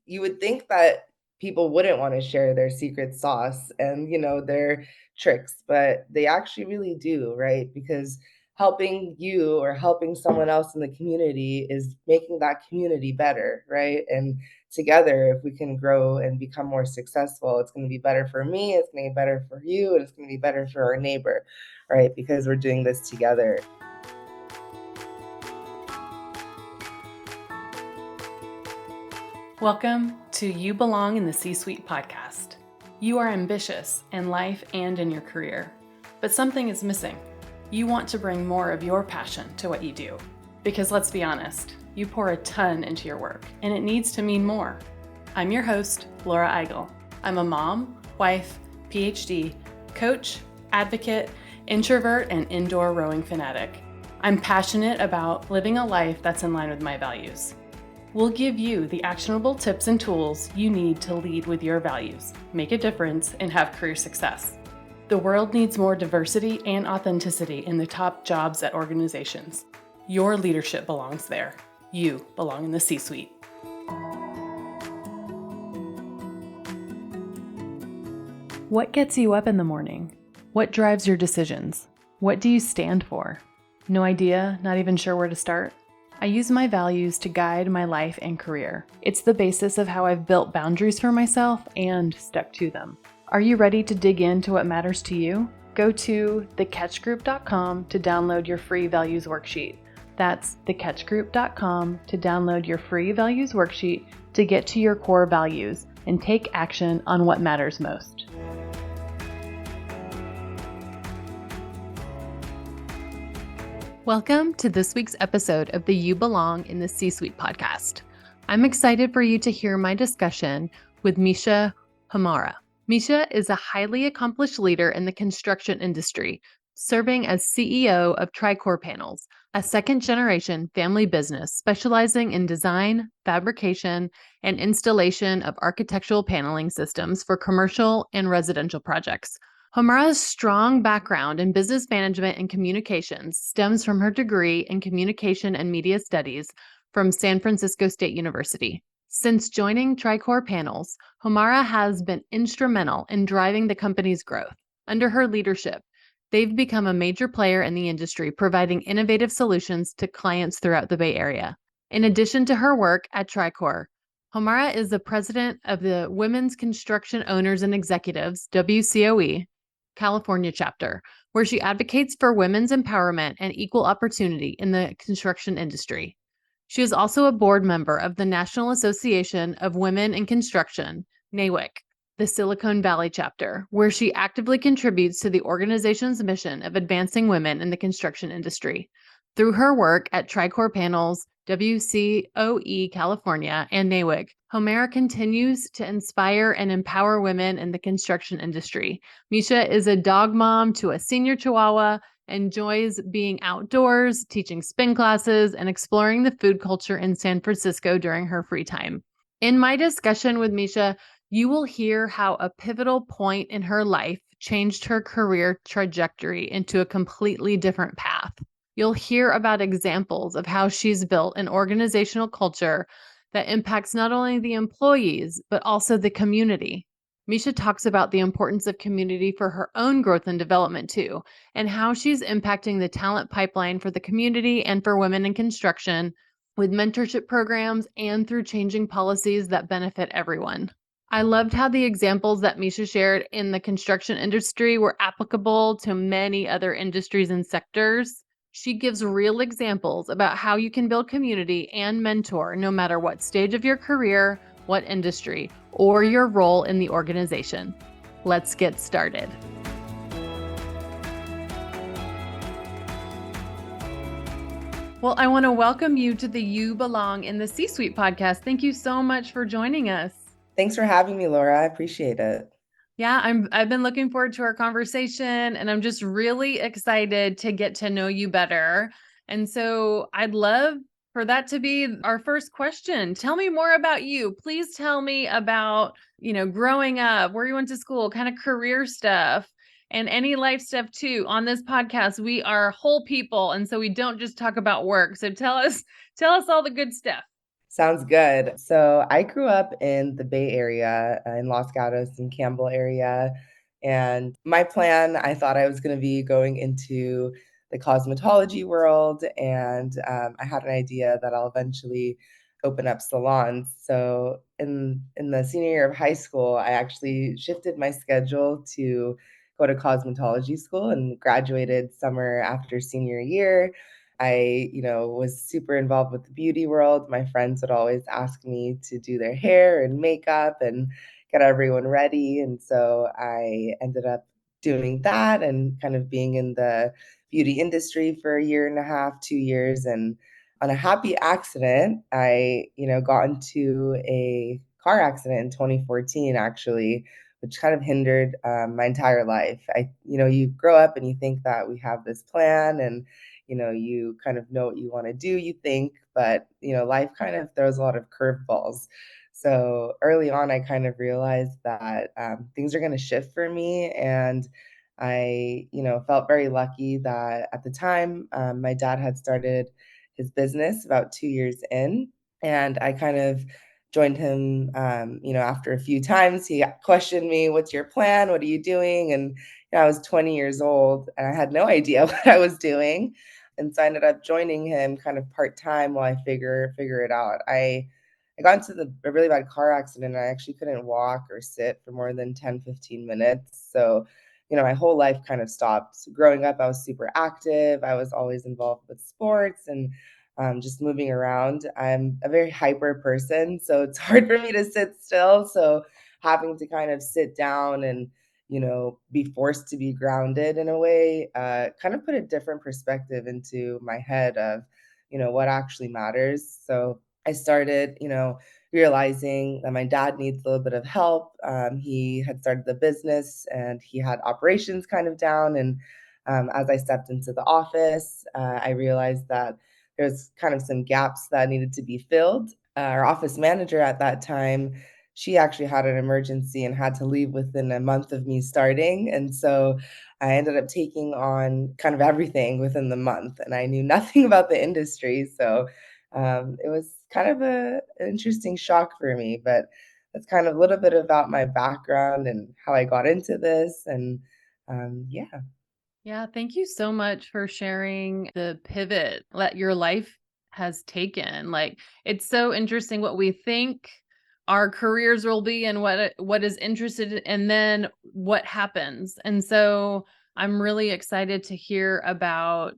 you would think that people wouldn't want to share their secret sauce and, their tricks, but they actually really do, right? Because helping you or helping someone else in the community is making that community better, right? And together, if we can grow and become more successful, it's going to be better for me, it's going to be better for you, and it's going to be better for our neighbor, right? Because we're doing this together. Welcome to You Belong in the C-Suite podcast. You are ambitious in life and in your career, but something is missing. You want to bring more of your passion to what you do. Because let's be honest, you pour a ton into your work, and it needs to mean more. I'm your host, Laura Eigel. I'm a mom, wife, PhD, coach, advocate, introvert, and indoor rowing fanatic. I'm passionate about living a life that's in line with my values. We'll give you the actionable tips and tools you need to lead with your values, make a difference, and have career success. The world needs more diversity and authenticity in the top jobs at organizations. Your leadership belongs there. You belong in the C-Suite. What gets you up in the morning? What drives your decisions? What do you stand for? No idea, not even sure where to start? I use my values to guide my life and career. It's the basis of how I've built boundaries for myself and stuck to them. Are you ready to dig into what matters to you? Go to thecatchgroup.com to download your free values worksheet. That's thecatchgroup.com to download your free values worksheet to get to your core values and take action on what matters most. Welcome to this week's episode of the You Belong in the C-Suite podcast. I'm excited for you to hear my discussion with Misha Homara. Misha is a highly accomplished leader in the construction industry, serving as CEO of Tricor Panels, a second-generation family business specializing in design, fabrication, and installation of architectural paneling systems for commercial and residential projects. Homara's strong background in business management and communications stems from her degree in communication and media studies from San Francisco State University. Since joining Tricor Panels, Homara has been instrumental in driving the company's growth. Under her leadership, they've become a major player in the industry, providing innovative solutions to clients throughout the Bay Area. In addition to her work at Tricor, Homara is the president of the Women's Construction Owners and Executives, WCOE, California chapter, where she advocates for women's empowerment and equal opportunity in the construction industry. She is also a board member of the National Association of Women in Construction, NAWIC, the Silicon Valley chapter, where she actively contributes to the organization's mission of advancing women in the construction industry. Through her work at Tricor Panels, WCOE California, and NAWIC, Homara continues to inspire and empower women in the construction industry. Misha is a dog mom to a senior chihuahua, enjoys being outdoors, teaching spin classes, and exploring the food culture in San Francisco during her free time. In my discussion with Misha, you will hear how a pivotal point in her life changed her career trajectory into a completely different path. You'll hear about examples of how she's built an organizational culture that impacts not only the employees, but also the community. Misha talks about the importance of community for her own growth and development too, and how she's impacting the talent pipeline for the community and for women in construction with mentorship programs and through changing policies that benefit everyone. I loved how the examples that Misha shared in the construction industry were applicable to many other industries and sectors. She gives real examples about how you can build community and mentor no matter what stage of your career, what industry, or your role in the organization. Let's get started. Well, I want to welcome you to the You Belong in the C-Suite podcast. Thank you so much for joining us. Thanks for having me, Laura. I appreciate it. Yeah, I've been looking forward to our conversation, and I'm just really excited to get to know you better. And so I'd love for that to be our first question. Tell me more about you. Please tell me about, growing up, where you went to school, kind of career stuff, and any life stuff too. On this podcast, we are whole people, and so we don't just talk about work. So tell us all the good stuff. Sounds good. So I grew up in the Bay Area, in Los Gatos and Campbell area. And my plan, I thought I was going to be going into the cosmetology world. And I had an idea that I'll eventually open up salons. So in the senior year of high school, I actually shifted my schedule to go to cosmetology school and graduated summer after senior year. I, was super involved with the beauty world. My friends would always ask me to do their hair and makeup and get everyone ready. And so I ended up doing that and kind of being in the beauty industry for a year and a half, 2 years. And on a happy accident, I, got into a car accident in 2014, actually, which kind of hindered my entire life. You grow up and you think that we have this plan and you kind of know what you want to do, you think, but life kind of throws a lot of curveballs. So early on, I kind of realized that things are going to shift for me. And I, felt very lucky that at the time, my dad had started his business about 2 years in. And I kind of joined him, after a few times. He questioned me, "What's your plan? What are you doing?" And I was 20 years old and I had no idea what I was doing. And so I ended up joining him kind of part-time while I figure it out. I got into a really bad car accident, and I actually couldn't walk or sit for more than 10, 15 minutes. So, my whole life kind of stopped. Growing up, I was super active. I was always involved with sports and just moving around. I'm a very hyper person, so it's hard for me to sit still. So having to kind of sit down and be forced to be grounded in a way, kind of put a different perspective into my head of, what actually matters. So I started, realizing that my dad needs a little bit of help. He had started the business and he had operations kind of down. And as I stepped into the office, I realized that there's kind of some gaps that needed to be filled. Our office manager at that time, she actually had an emergency and had to leave within a month of me starting. And so I ended up taking on kind of everything within the month, and I knew nothing about the industry. So it was kind of an interesting shock for me, but that's kind of a little bit about my background and how I got into this. And yeah. Yeah, thank you so much for sharing the pivot that your life has taken. Like, it's so interesting what we think our careers will be and what is interested and then what happens. And so I'm really excited to hear about,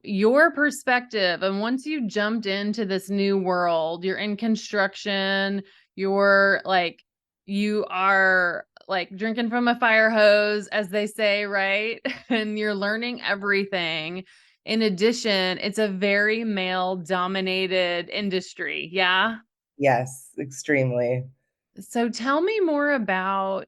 your perspective. And once you jumped into this new world, you're in construction, you're like you are like drinking from a fire hose, as they say, right? And you're learning everything. In addition, it's a very male dominated industry. Yeah. Yes, extremely. So tell me more about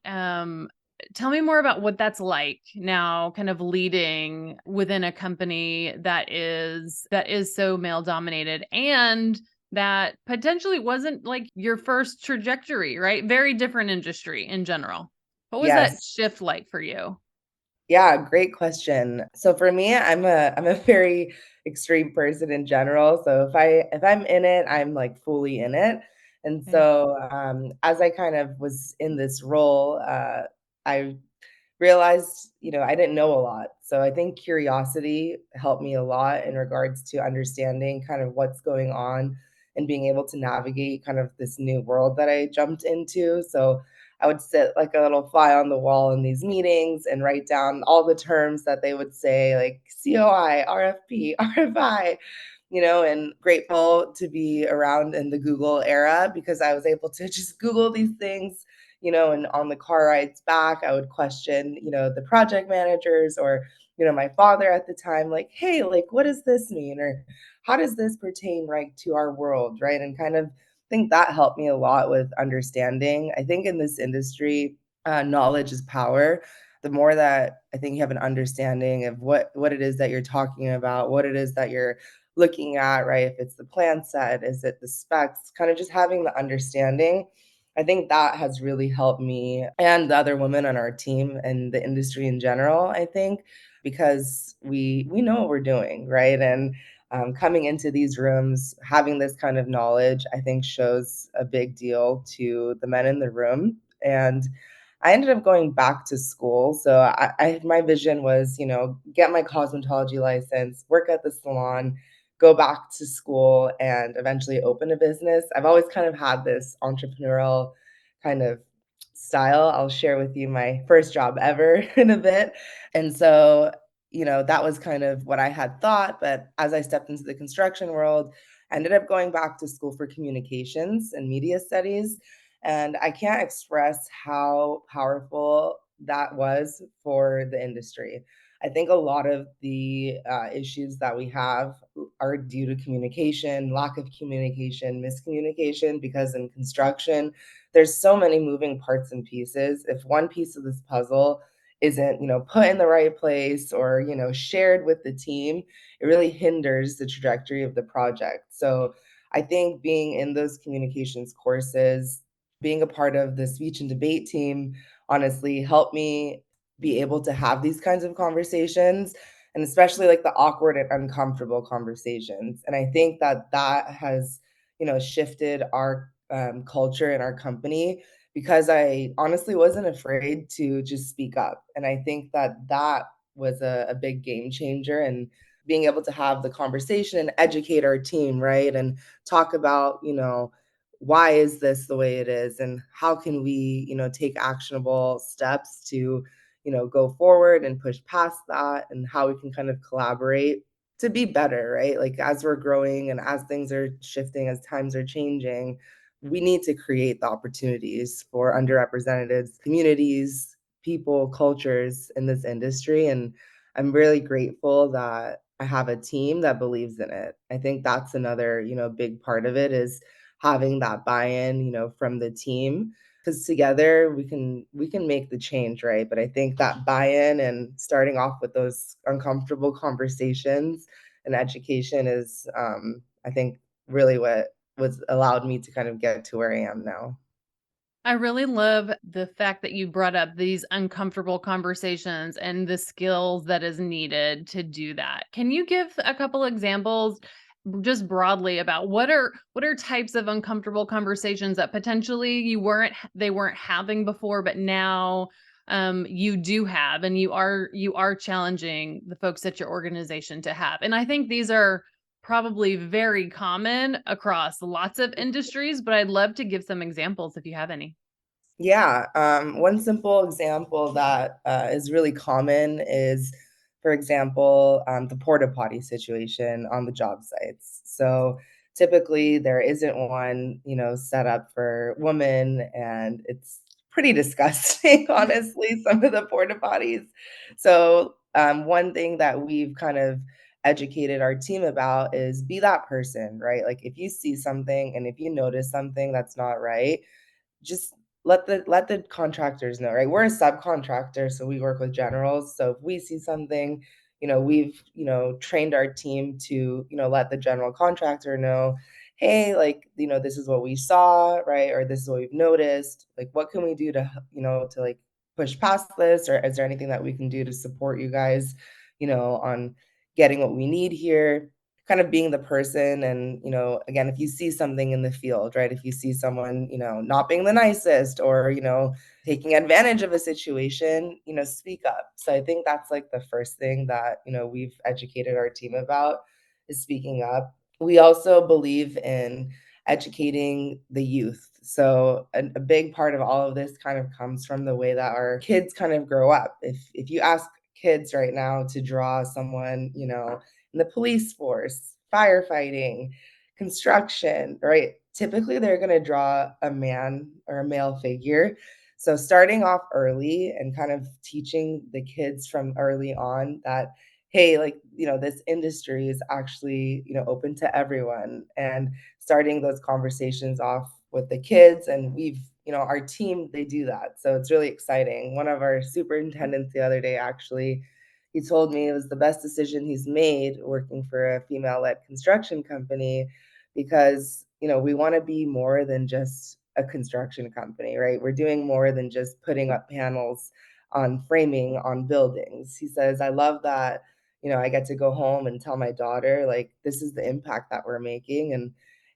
what that's like now, kind of leading within a company that is so male dominated and that potentially wasn't like your first trajectory, right? Very different industry in general. What was that Yes. shift like for you? Yeah, great question. So for me, I'm a very extreme person in general. So if I'm in it, I'm like fully in it. And Okay. so as I kind of was in this role, I realized, I didn't know a lot. So I think curiosity helped me a lot in regards to understanding kind of what's going on and being able to navigate kind of this new world that I jumped into. So I would sit like a little fly on the wall in these meetings and write down all the terms that they would say, like COI, RFP, RFI, and grateful to be around in the Google era because I was able to just Google these things, and on the car rides back, I would question, the project managers or, my father at the time, like, hey, like, what does this mean? Or how does this pertain right to our world? Right. And kind of think that helped me a lot with understanding. I think in this industry, knowledge is power. The more that I think you have an understanding of what it is that you're talking about, what it is that you're looking at, right? If it's the plan set, is it the specs, kind of just having the understanding. I think that has really helped me and the other women on our team and the industry in general, I think, because we know what we're doing, right? And coming into these rooms, having this kind of knowledge, I think shows a big deal to the men in the room. And I ended up going back to school. So my vision was, get my cosmetology license, work at the salon, go back to school, and eventually open a business. I've always kind of had this entrepreneurial kind of style. I'll share with you my first job ever in a bit. And so, that was kind of what I had thought. But as I stepped into the construction world, I ended up going back to school for communications and media studies. And I can't express how powerful that was for the industry. I think a lot of the issues that we have are due to communication, lack of communication, miscommunication, because in construction, there's so many moving parts and pieces. If one piece of this puzzle isn't, put in the right place or, shared with the team, it really hinders the trajectory of the project. So I think being in those communications courses, being a part of the speech and debate team, honestly helped me be able to have these kinds of conversations, and especially like the awkward and uncomfortable conversations. And I think that that has, shifted our culture in our company, because I honestly wasn't afraid to just speak up. And I think that that was a big game changer, and being able to have the conversation and educate our team, right? And talk about, why is this the way it is, and how can we, take actionable steps to, go forward and push past that, and how we can kind of collaborate to be better, right? Like as we're growing and as things are shifting, as times are changing, we need to create the opportunities for underrepresented communities, people, cultures in this industry. And I'm really grateful that I have a team that believes in it. I think that's another, big part of it is having that buy-in, from the team, because together we can make the change, right? But I think that buy-in and starting off with those uncomfortable conversations and education is, I think, really what was allowed me to kind of get to where I am now. I really love the fact that you brought up these uncomfortable conversations and the skills that is needed to do that. Can you give a couple examples just broadly about what are types of uncomfortable conversations that potentially they weren't having before, but now you do have, and you are challenging the folks at your organization to have. And I think these are probably very common across lots of industries, but I'd love to give some examples if you have any. Yeah, one simple example that is really common is, for example, the porta potty situation on the job sites. So typically there isn't one, set up for women, and it's pretty disgusting, honestly, some of the porta potties. So one thing that we've kind of educated our team about is be that person, right? Like if you see something and if you notice something that's not right, just let the contractors know, right? We're a subcontractor, so we work with generals. So if we see something, we've, trained our team to, let the general contractor know, hey, like, this is what we saw, right? Or this is what we've noticed. Like, what can we do to, to like push past this? Or is there anything that we can do to support you guys, on getting what we need here? Kind of being the person. And, again, if you see something in the field, right? If you see someone, not being the nicest, or, taking advantage of a situation, speak up. So I think that's like the first thing that, we've educated our team about, is speaking up. We also believe in educating the youth. So a big part of all of this kind of comes from the way that our kids kind of grow up. If you ask kids right now to draw someone, in the police force, firefighting, construction, right? Typically, they're going to draw a man or a male figure. So, starting off early and kind of teaching the kids from early on that, hey, like, this industry is actually, open to everyone, and starting those conversations off with the kids. And we've, our team, they do that. So, it's really exciting. One of our superintendents the other day actually, he told me it was the best decision he's made working for a female-led construction company, because, we wanna be more than just a construction company, right? We're doing more than just putting up panels on framing on buildings. He says, "I love that, I get to go home and tell my daughter, like, this is the impact that we're making. And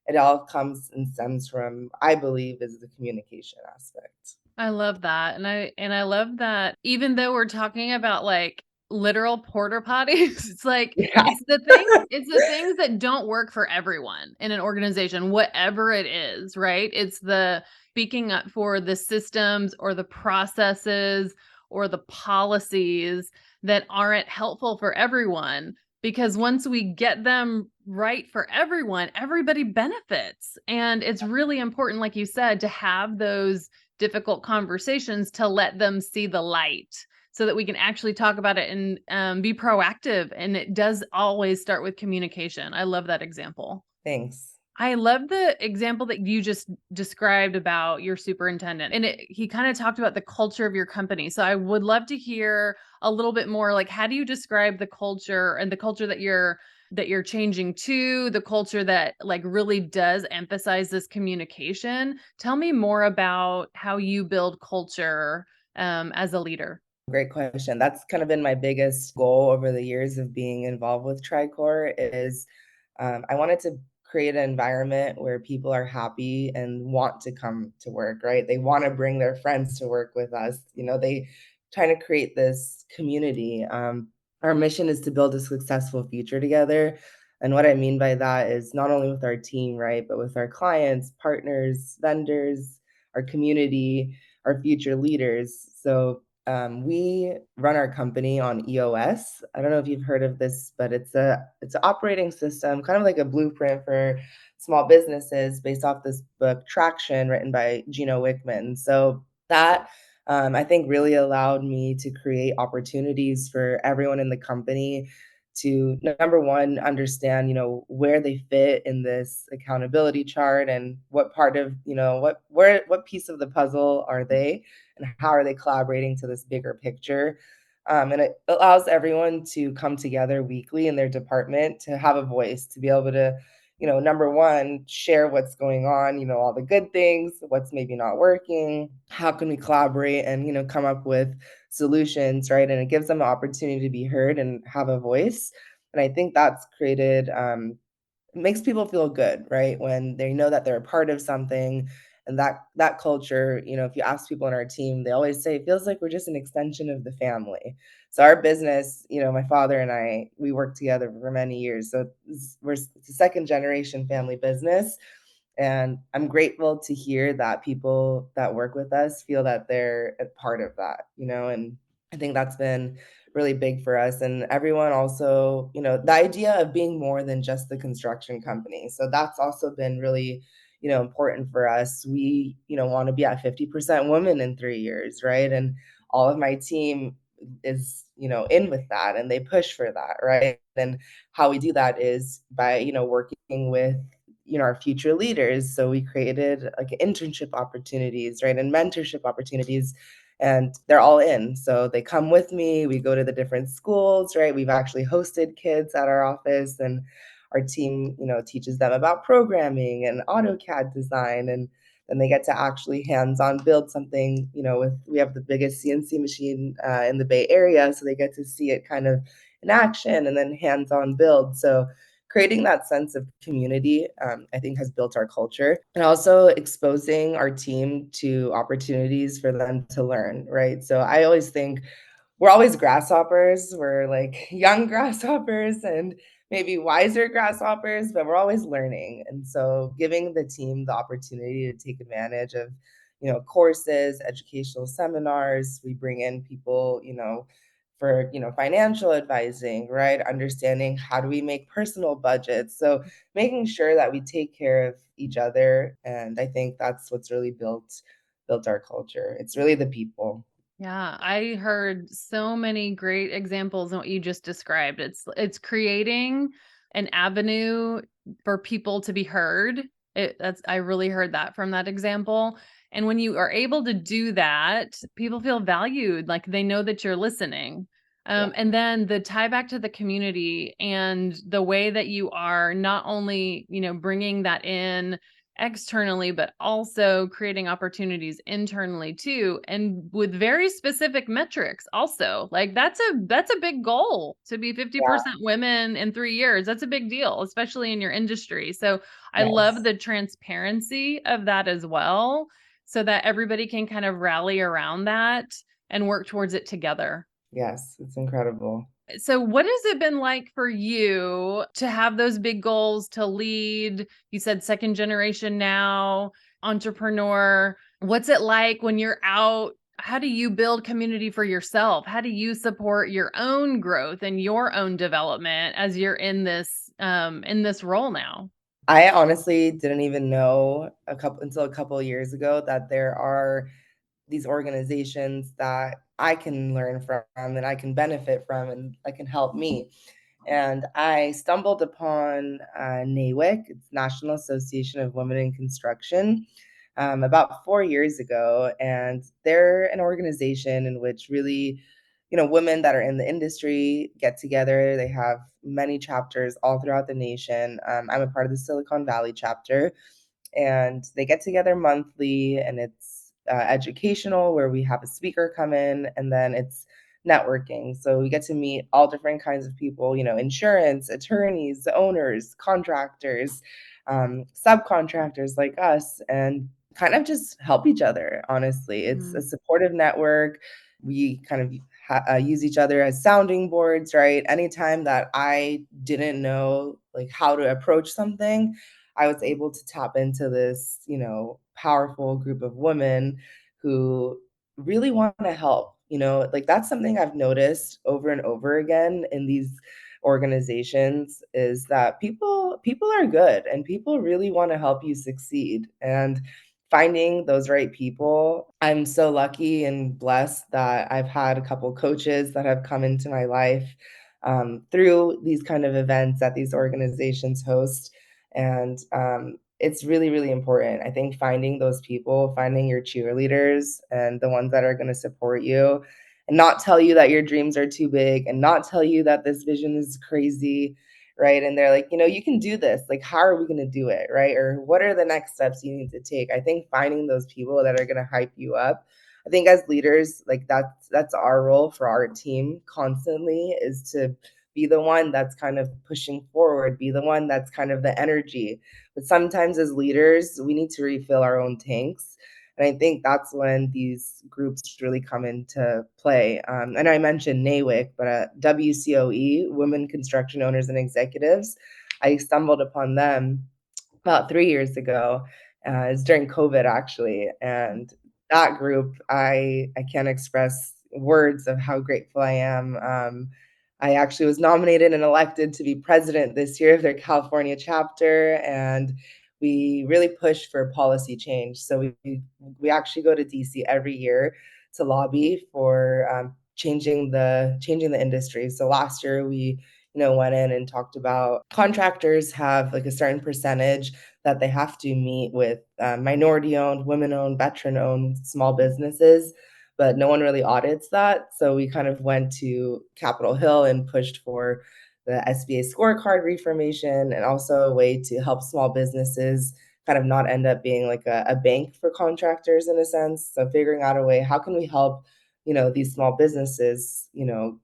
it all comes and stems from, I believe, is the communication aspect. I love that, and I love that even though we're talking about, like, literal porta potties, it's like, Yeah, it's the things that don't work for everyone in an organization, whatever it is, right? It's the speaking up for the systems or the processes or the policies that aren't helpful for everyone, because once we get them right for everyone, everybody benefits, and it's really important, like you said, to have those difficult conversations to let them see the light so that we can actually talk about it and be proactive. And it does always start with communication. I love that example. thanks. I love the example that you just described about your superintendent. And he kind of talked about the culture of your company. So I would love to hear a little bit more, like, how do you describe the culture and the culture that you're changing to, the culture that, like, really does emphasize this communication? Tell me more about how you build culture as a leader. Great question. That's kind of been my biggest goal over the years of being involved with Tricor is, I wanted to create an environment where people are happy and want to come to work, right? They want to bring their friends to work with us. They trying to create this community. Our mission is to build a successful future together. And what I mean by that is not only with our team, right, but with our clients, partners, vendors, our community, our future leaders. So we run our company on EOS. I don't know if you've heard of this, but it's an operating system, kind of like a blueprint for small businesses based off this book Traction, written by Gino Wickman. So that I think really allowed me to create opportunities for everyone in the company to, number one, understand where they fit in this accountability chart, and what part of what piece of the puzzle are they, and how are they collaborating to this bigger picture. And it allows everyone to come together weekly in their department to have a voice, to be able to, number one, share what's going on, all the good things, what's maybe not working, how can we collaborate and, come up with solutions, right? And it gives them an opportunity to be heard and have a voice. And I think that's created, it makes people feel good, right? When they know that they're a part of something. And that culture, if you ask people on our team, they always say it feels like we're just an extension of the family. So our business, my father and I, we worked together for many years. So it's a second generation family business. And I'm grateful to hear that people that work with us feel that they're a part of that, and I think that's been really big for us. And everyone also, the idea of being more than just the construction company. So that's also been really, important for us. We, want to be at 50% women in 3 years, right? And all of my team is, in with that, and they push for that, right? And how we do that is by, working with our future leaders. So we created like internship opportunities, right, and mentorship opportunities, and they're all in. So they come with me. We go to the different schools, right? We've actually hosted kids at our office, and our team, teaches them about programming and AutoCAD design, and then they get to actually hands-on build something. We have the biggest CNC machine in the Bay Area, so they get to see it kind of in action and then hands-on build. So creating that sense of community, I think, has built our culture, and also exposing our team to opportunities for them to learn, right? So I always think we're always grasshoppers. We're like young grasshoppers and maybe wiser grasshoppers, but we're always learning. And so giving the team the opportunity to take advantage of, courses, educational seminars, we bring in people, for, financial advising, right? Understanding how do we make personal budgets. So making sure that we take care of each other. And I think that's what's really built our culture. It's really the people. Yeah, I heard so many great examples in what you just described. It's creating an avenue for people to be heard. I really heard that from that example. And when you are able to do that, people feel valued, like they know that you're listening. Yeah. And then the tie back to the community and the way that you are not only, bringing that in externally, but also creating opportunities internally too, and with very specific metrics also. Like that's a big goal to be Yeah, 50% women in 3 years. That's a big deal, especially in your industry. So I love yes, the transparency of that as well, so that everybody can kind of rally around that and work towards it together. yes, it's incredible. So what has it been like for you to have those big goals, to lead? You said second generation now, entrepreneur. What's it like when you're out? How do you build community for yourself? How do you support your own growth and your own development as you're in this role now? I honestly didn't even know a couple of years ago that there are these organizations that I can learn from and I can benefit from and that can help me. And I stumbled upon NAWIC, it's National Association of Women in Construction, about 4 years ago. And they're an organization in which really, women that are in the industry get together. They have many chapters all throughout the nation. I'm a part of the Silicon Valley chapter, and they get together monthly, and it's educational where we have a speaker come in, and then it's networking, so we get to meet all different kinds of people, insurance attorneys, owners, contractors, subcontractors like us, and kind of just help each other. Honestly, it's a Mm. supportive network. We kind of use each other as sounding boards, right? Anytime that I didn't know like how to approach something, I was able to tap into this, powerful group of women who really want to help. Like that's something I've noticed over and over again in these organizations is that people are good and people really want to help you succeed. And finding those right people, I'm so lucky and blessed that I've had a couple coaches that have come into my life through these kind of events that these organizations host. And it's really, really important. I think finding those people, finding your cheerleaders and the ones that are going to support you and not tell you that your dreams are too big and not tell you that this vision is crazy, right? And they're like, you can do this. Like, how are we going to do it, right? Or what are the next steps you need to take? I think finding those people that are going to hype you up. I think as leaders, like that's our role for our team constantly is to be the one that's kind of pushing forward, be the one that's kind of the energy. But sometimes as leaders, we need to refill our own tanks. And I think that's when these groups really come into play. And I mentioned NAWIC, but WCOE, Women Construction Owners and Executives, I stumbled upon them about 3 years ago. It's during COVID actually, and that group, I can't express words of how grateful I am. I actually was nominated and elected to be president this year of their California chapter, and we really pushed for policy change. So we actually go to DC every year to lobby for changing the industry. So last year we went in and talked about contractors have like a certain percentage that they have to meet with minority owned, women owned, veteran owned small businesses, but no one really audits that. So we kind of went to Capitol Hill and pushed for the SBA scorecard reformation and also a way to help small businesses kind of not end up being like a bank for contractors in a sense. So figuring out a way, how can we help these small businesses,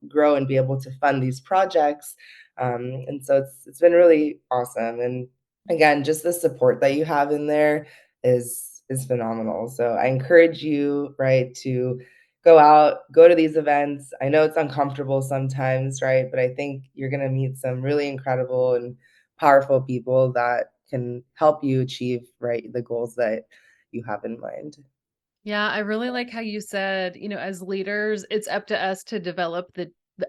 grow and be able to fund these projects. And so it's been really awesome. And again, just the support that you have in there is phenomenal. So I encourage you, right, to go out, go to these events. I know it's uncomfortable sometimes, right? But I think you're gonna meet some really incredible and powerful people that can help you achieve, right, the goals that you have in mind. Yeah, I really like how you said, as leaders, it's up to us to develop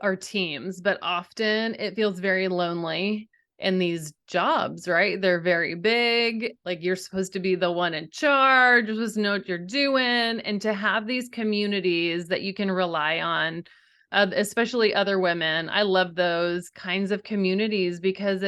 our teams, but often it feels very lonely in these jobs, right? They're very big, like you're supposed to be the one in charge, you're supposed to know what you're doing, and to have these communities that you can rely on, especially other women. I love those kinds of communities because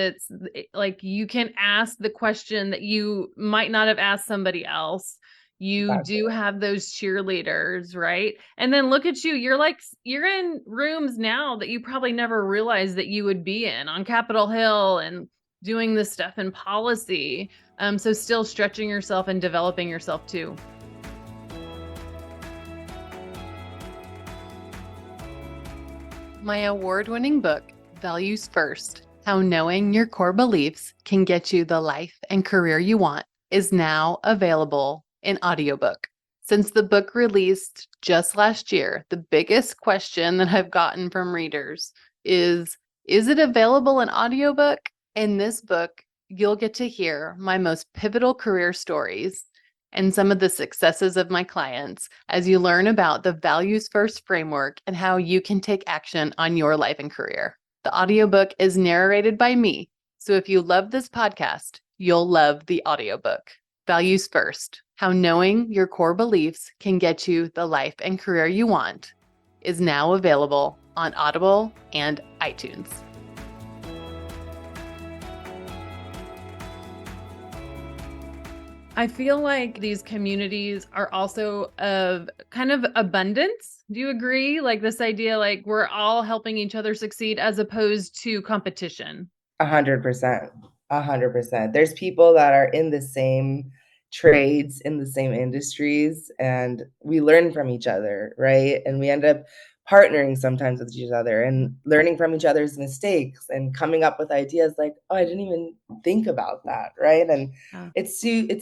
like you can ask the question that you might not have asked somebody else. You Exactly. do have those cheerleaders, right? And then look at you, you're in rooms now that you probably never realized that you would be in on Capitol Hill and doing this stuff in policy. So still stretching yourself and developing yourself too. My award-winning book, Values First: How Knowing Your Core Beliefs Can Get You the Life and Career You Want, is now available in audiobook. Since the book released just last year, the biggest question that I've gotten from readers is it available in audiobook? In this book, you'll get to hear my most pivotal career stories and some of the successes of my clients as you learn about the Values First framework and how you can take action on your life and career. The audiobook is narrated by me, so if you love this podcast, you'll love the audiobook. Values First: How Knowing Your Core Beliefs Can Get You the Life and Career You Want is now available on Audible and iTunes. I feel like these communities are also of kind of abundance. Do you agree? Like this idea, like we're all helping each other succeed as opposed to competition. 100%. 100%. There's people that are in the same trades, in the same industries, and we learn from each other, right? And we end up partnering sometimes with each other and learning from each other's mistakes and coming up with ideas like, "Oh, I didn't even think about that," right? And Yeah. it's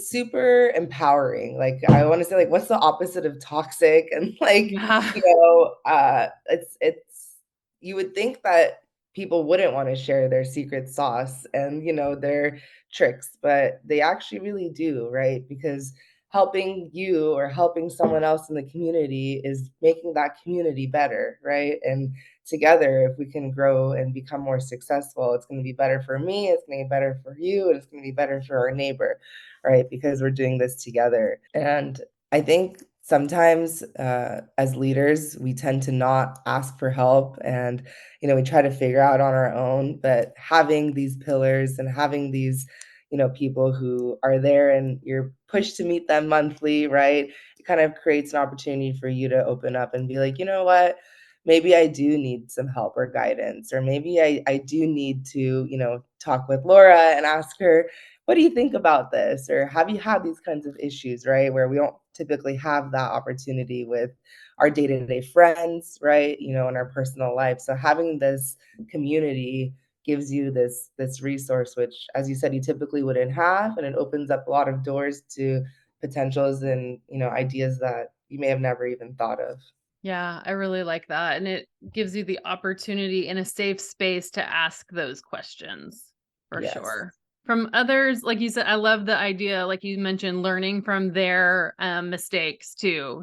super empowering. Like, I wanna say, like, what's the opposite of toxic? And, like, Yeah. it's you would think that people wouldn't wanna share their secret sauce and, their tricks, but they actually really do, right? Because helping you or helping someone else in the community is making that community better, right? And together, if we can grow and become more successful, it's gonna be better for me, it's gonna be better for you, and it's gonna be better for our neighbor, right? Because we're doing this together. And I think sometimes, as leaders, we tend to not ask for help and we try to figure out on our own, but having these pillars and having these, people who are there and you're pushed to meet them monthly, right? It kind of creates an opportunity for you to open up and be like, you know what? Maybe I do need some help or guidance, or maybe I do need to, talk with Laura and ask her, what do you think about this? Or have you had these kinds of issues, right? Where we don't typically have that opportunity with our day-to-day friends, right? In our personal life. So having this community gives you this resource, which, as you said, you typically wouldn't have, and it opens up a lot of doors to potentials and ideas that you may have never even thought of. Yeah, I really like that. And it gives you the opportunity in a safe space to ask those questions for Yes. sure. From others, like you said, I love the idea, like you mentioned, learning from their mistakes too.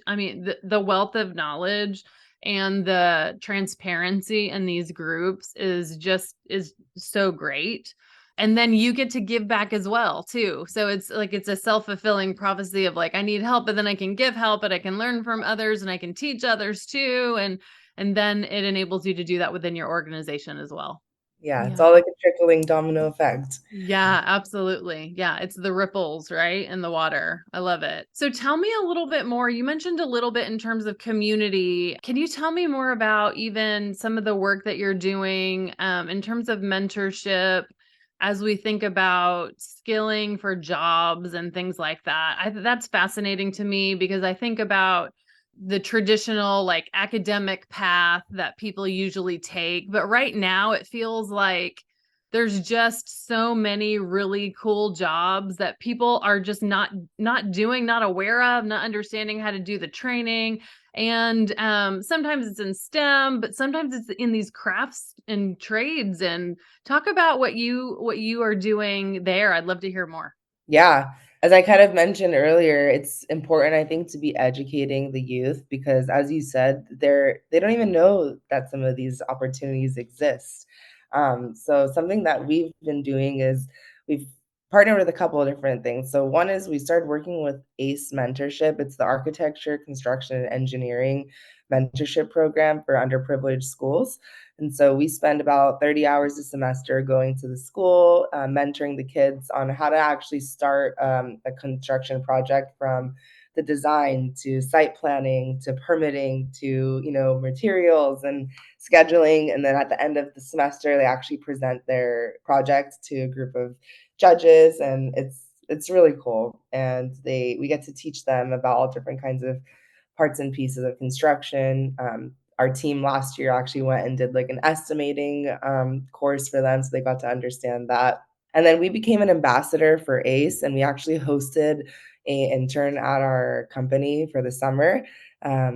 I mean, the wealth of knowledge and the transparency in these groups is so great. And then you get to give back as well too. So it's like it's a self-fulfilling prophecy of like I need help, but then I can give help, but I can learn from others and I can teach others too. And then it enables you to do that within your organization as well. Yeah, it's all Yeah. like a trickling domino effect. Yeah, absolutely. Yeah, it's the ripples, right? In the water. I love it. So tell me a little bit more. You mentioned a little bit in terms of community. Can you tell me more about even some of the work that you're doing in terms of mentorship as we think about skilling for jobs and things like that? That's fascinating to me because I think about the traditional like academic path that people usually take, but right now it feels like there's just so many really cool jobs that people are just not doing, not aware of, not understanding how to do the training. And sometimes it's in STEM, but sometimes it's in these crafts and trades. And talk about what you are doing there. I'd love to hear more. Yeah. As I kind of mentioned earlier, it's important, I think, to be educating the youth because as you said, they don't even know that some of these opportunities exist. So something that we've been doing is we've partnered with a couple of different things. So one is we started working with ACE Mentorship. It's the Architecture, Construction, and Engineering mentorship program for underprivileged schools. And so we spend about 30 hours a semester going to the school, mentoring the kids on how to actually start a construction project from the design to site planning to permitting to, materials and scheduling. And then at the end of the semester, they actually present their project to a group of judges, and it's really cool. And we get to teach them about all different kinds of parts and pieces of construction. Our team last year actually went and did like an estimating course for them, so they got to understand that. And then we became an ambassador for ACE, and we actually hosted a intern at our company for the summer.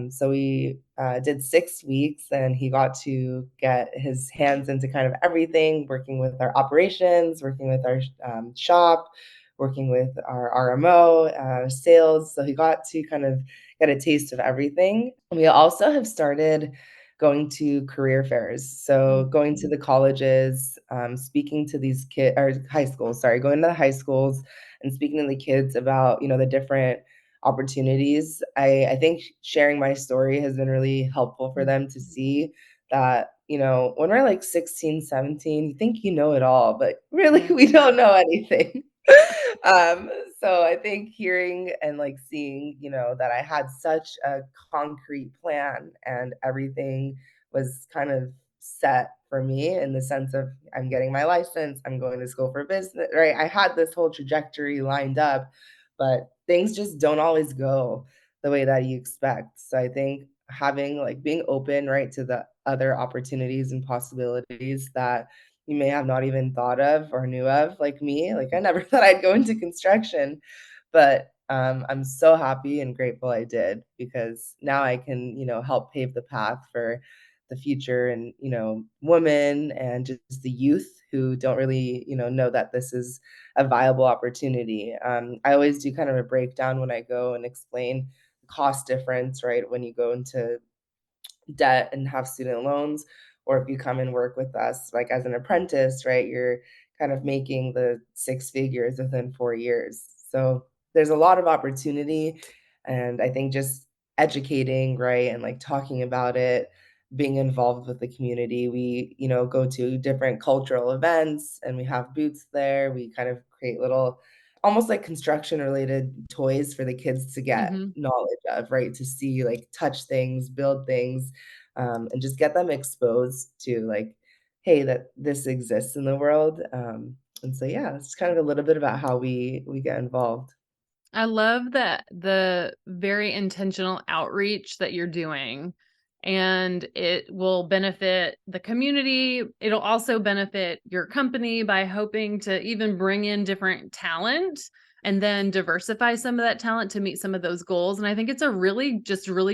So we did 6 weeks, and he got to get his hands into kind of everything, working with our operations, working with our shop, working with our RMO, sales. So he got to kind of get a taste of everything. We also have started going to career fairs. So going to the colleges, speaking to these kids or high schools, sorry, going to the high schools and speaking to the kids about, the different opportunities. I think sharing my story has been really helpful for them to see that, when we're like 16, 17, you think you know it all, but really Yeah. we don't know anything. Um, so I think hearing and like seeing, that I had such a concrete plan and everything was kind of set for me in the sense of I'm getting my license, I'm going to school for business, right? I had this whole trajectory lined up, but things just don't always go the way that you expect. So I think having like being open, right, to the other opportunities and possibilities that you may have not even thought of or knew of, like me. Like I never thought I'd go into construction, but I'm so happy and grateful I did because now I can, help pave the path for the future and, women and just the youth who don't really, know that this is a viable opportunity. I always do kind of a breakdown when I go and explain the cost difference, right? When you go into debt and have student loans, or if you come and work with us like as an apprentice, right, you're kind of making the six figures within 4 years. So there's a lot of opportunity. And I think just educating, right, and like talking about it, being involved with the community. We, go to different cultural events and we have booths there. We kind of create little almost like construction related toys for the kids to get Mhm. knowledge of, right? To see, like, touch things, build things, and just get them exposed to, like, hey, that this exists in the world. And so, yeah, it's kind of a little bit about how we get involved. I love that the very intentional outreach that you're doing, and it will benefit the community. It'll also benefit your company by hoping to even bring in different talent and then diversify some of that talent to meet some of those goals. And I think it's a really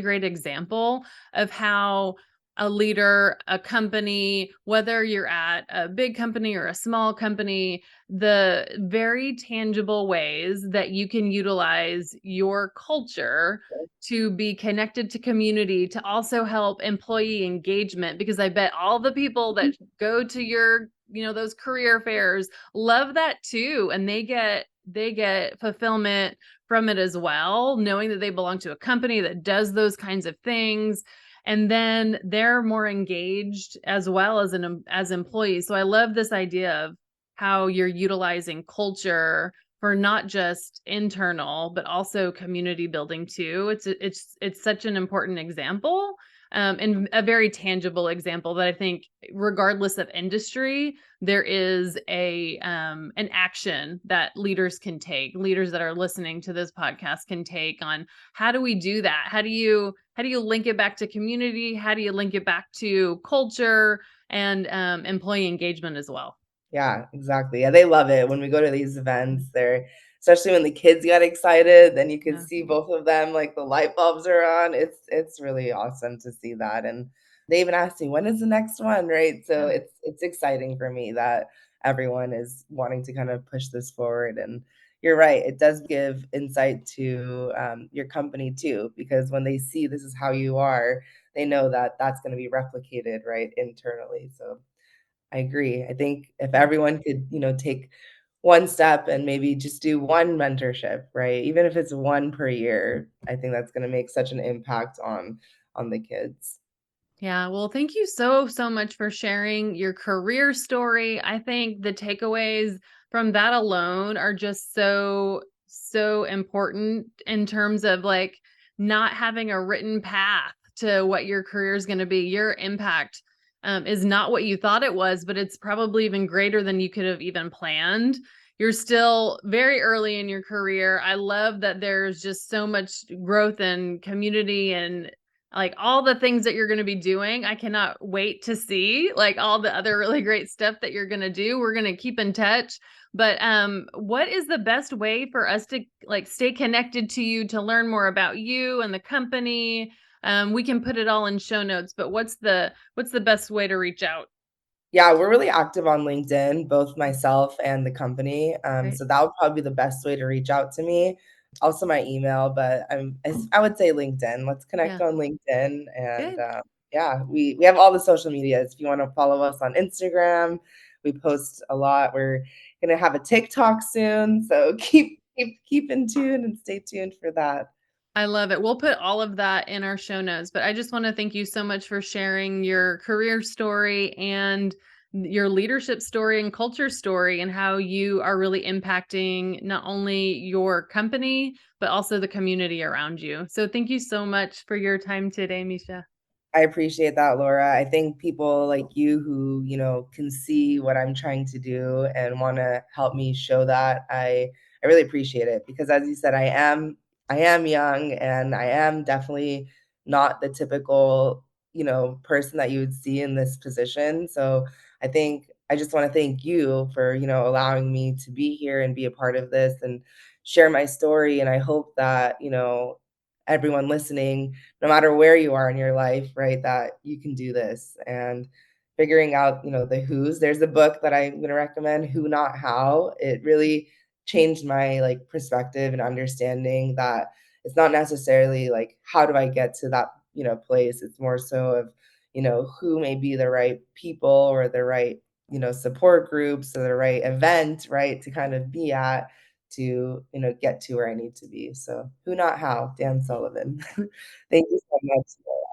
great example of how a leader, a company, whether you're at a big company or a small company, the very tangible ways that you can utilize your culture to be connected to community, to also help employee engagement, because I bet all the people that go to your, those career fairs love that too, and they get fulfillment from it as well, knowing that they belong to a company that does those kinds of things, and then they're more engaged as well as employees. So I love this idea of how you're utilizing culture for not just internal, but also community building too. It's such an important example, and a very tangible example that I think, regardless of industry, there is an action that leaders can take. Leaders that are listening to this podcast can take on how do we do that? How do you link it back to community? How do you link it back to culture and employee engagement as well? Yeah, exactly. Yeah, they love it when we go to these events. They're especially when the kids get excited, then you can Yeah. see both of them, like the light bulbs are on. It's really awesome to see that. And they even asked me, when is the next one? Right. So Yeah. it's exciting for me that everyone is wanting to kind of push this forward. And you're right, it does give insight to your company too, because when they see this is how you are, they know that that's going to be replicated right internally. So I agree. I think if Yeah. everyone could, take one step and maybe just do one mentorship, right? Even if it's one per year, I think that's gonna make such an impact on the kids. Yeah, well, thank you so much for sharing your career story. I think the takeaways from that alone are just so so important in terms of like not having a written path to what your career is going to be. Your impact is not what you thought it was, but it's probably even greater than you could have even planned. You're still very early in your career. I love that there's just so much growth and community and like all the things that you're going to be doing. I cannot wait to see like all the other really great stuff that you're going to do. We're going to keep in touch. But what is the best way for us to like stay connected to you, to learn more about you and the company? We can put it all in show notes, but what's the best way to reach out? Yeah, we're really active on LinkedIn, both myself and the company. Right. So that would probably be the best way to reach out to me. Also my email, but I would say LinkedIn. Let's connect Yeah. on LinkedIn, and Good. yeah, we have all the social medias. If you want to follow us on Instagram, we post a lot. We're gonna have a TikTok soon, so keep in tune and stay tuned for that. I love it. We'll put all of that in our show notes, but I just want to thank you so much for sharing your career story and your leadership story and culture story and how you are really impacting not only your company, but also the community around you. So thank you so much for your time today, Misha. I appreciate that, Laura. I think people like you who, can see what I'm trying to do and want to help me show that. I really appreciate it because as you said, I am young and I am definitely not the typical, person that you would see in this position. So I think I just want to thank you for, allowing me to be here and be a part of this and share my story. And I hope that, everyone listening, no matter where you are in your life, right, that you can do this and figuring out, the who's. There's a book that I'm going to recommend, Who Not How. It really changed my like perspective and understanding that it's not necessarily like how do I get to that, place. It's more so of, who may be the right people or the right, support groups or the right event, right, to kind of be at to, get to where I need to be. So Who Not How, Dan Sullivan. Thank you so much.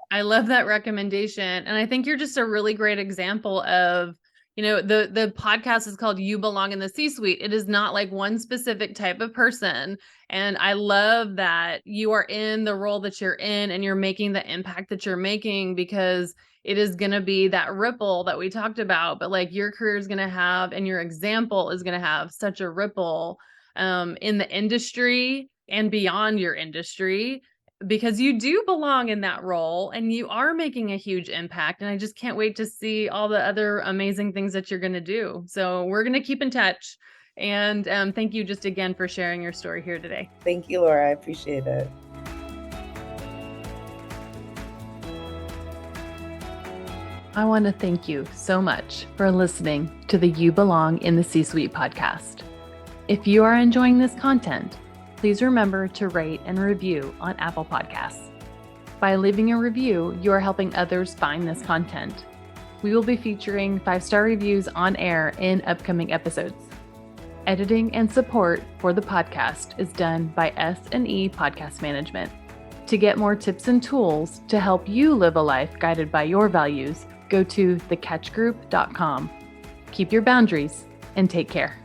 I love that recommendation. And I think you're just a really great example of, the podcast is called You Belong in the C-Suite. It is not like one specific type of person. And I love that you are in the role that you're in and you're making the impact that you're making because it is going to be that ripple that we talked about. But like your career is going to have, and your example is going to have such a ripple in the industry and beyond your industry because you do belong in that role and you are making a huge impact. And I just can't wait to see all the other amazing things that you're going to do. So we're going to keep in touch. And thank you just again for sharing your story here today. Thank you, Laura. I appreciate it. I want to thank you so much for listening to the You Belong in the C-Suite podcast. If you are enjoying this content, please remember to rate and review on Apple Podcasts. By leaving a review, you are helping others find this content. We will be featuring 5-star reviews on air in upcoming episodes. Editing and support for the podcast is done by S&E Podcast Management. To get more tips and tools to help you live a life guided by your values, go to thecatchgroup.com. Keep your boundaries and take care.